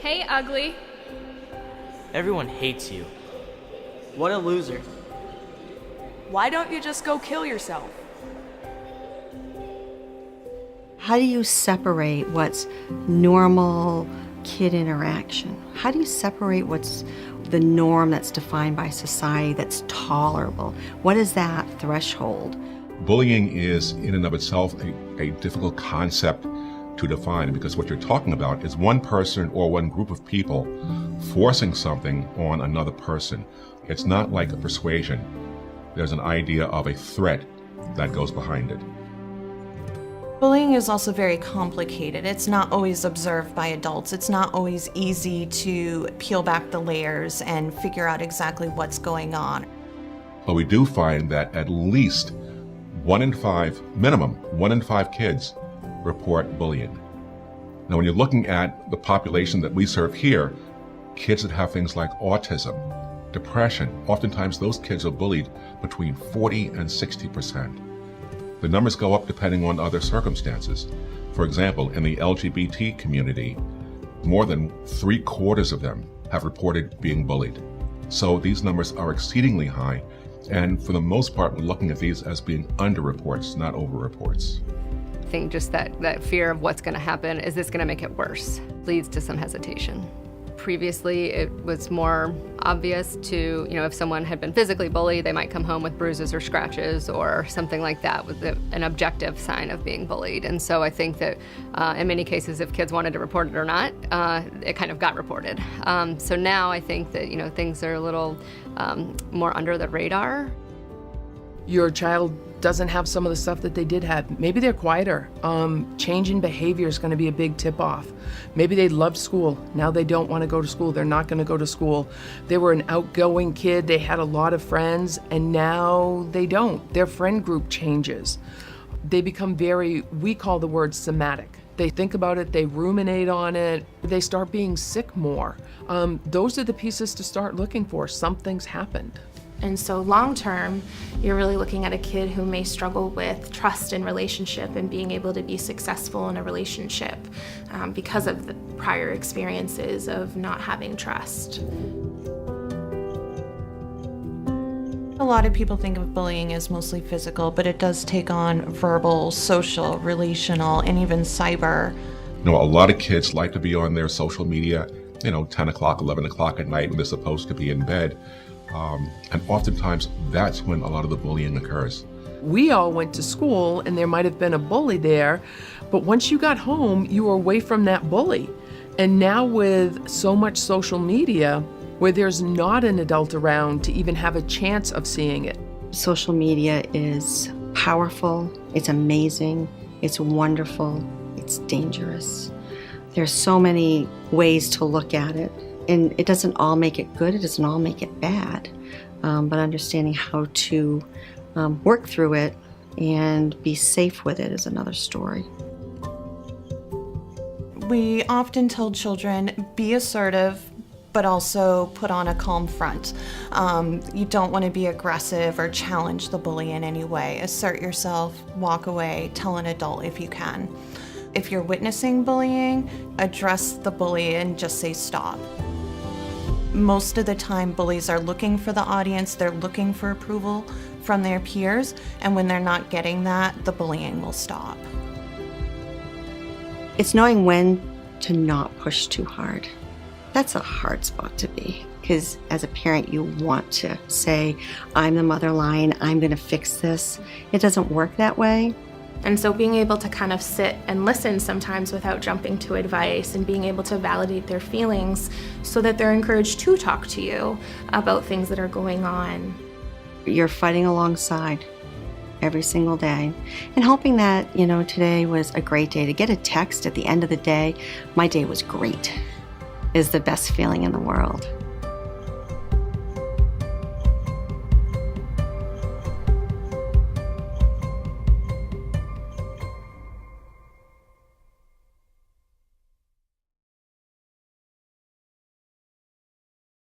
Hey, ugly. Everyone hates you. What a loser. Why don't you just go kill yourself? How do you separate what's normal kid interaction? How do you separate what's the norm that's defined by society that's tolerable? What is that threshold? Bullying is in and of itself a difficult concept to define, because what you're talking about is one person or one group of people forcing something on another person. It's not like a persuasion. There's an idea of a threat that goes behind it. Bullying is also very complicated. It's not always observed by adults. It's not always easy to peel back the layers and figure out exactly what's going on. But we do find that at least 1 in 5, minimum, 1 in 5 kids report bullying. Now, when you're looking at the population that we serve here, kids that have things like autism, depression, oftentimes those kids are bullied between 40 and 60%. The numbers go up depending on other circumstances. For example, in the LGBT community, more than 3/4 of them have reported being bullied. So these numbers are exceedingly high, and for the most part, we're looking at these as being underreports, not overreports. I think just that fear of what's going to happen, is this going to make it worse, leads to some hesitation. Previously, it was more obvious to, if someone had been physically bullied, they might come home with bruises or scratches or something like that with an objective sign of being bullied. And so I think that in many cases, if kids wanted to report it or not, it kind of got reported. So now I think that, things are a little more under the radar. Your child doesn't have some of the stuff that they did have. Maybe they're quieter. Change in behavior is going to be a big tip-off. Maybe they loved school. Now they don't want to go to school. They're not going to go to school. They were an outgoing kid. They had a lot of friends, and now they don't. Their friend group changes. They become we call the word somatic. They think about it, they ruminate on it, they start being sick more. Those are the pieces to start looking for. Something's happened. And so long term, you're really looking at a kid who may struggle with trust in relationship and being able to be successful in a relationship because of the prior experiences of not having trust. A lot of people think of bullying as mostly physical, but it does take on verbal, social, relational, and even cyber. A lot of kids like to be on their social media, 10 o'clock, 11 o'clock at night when they're supposed to be in bed. And oftentimes, that's when a lot of the bullying occurs. We all went to school, and there might have been a bully there, but once you got home, you were away from that bully. And now with so much social media, where there's not an adult around to even have a chance of seeing it. Social media is powerful, it's amazing, it's wonderful, it's dangerous. There's so many ways to look at it. And it doesn't all make it good, it doesn't all make it bad. But understanding how to work through it and be safe with it is another story. We often tell children, be assertive, but also put on a calm front. You don't want to be aggressive or challenge the bully in any way. Assert yourself, walk away, tell an adult if you can. If you're witnessing bullying, address the bully and just say stop. Most of the time, bullies are looking for the audience, they're looking for approval from their peers, and when they're not getting that, the bullying will stop. It's knowing when to not push too hard. That's a hard spot to be, because as a parent, you want to say, I'm the mother lion, I'm going to fix this. It doesn't work that way. And so being able to kind of sit and listen sometimes without jumping to advice and being able to validate their feelings so that they're encouraged to talk to you about things that are going on. You're fighting alongside every single day and hoping that, today was a great day. To get a text at the end of the day, my day was great, is the best feeling in the world.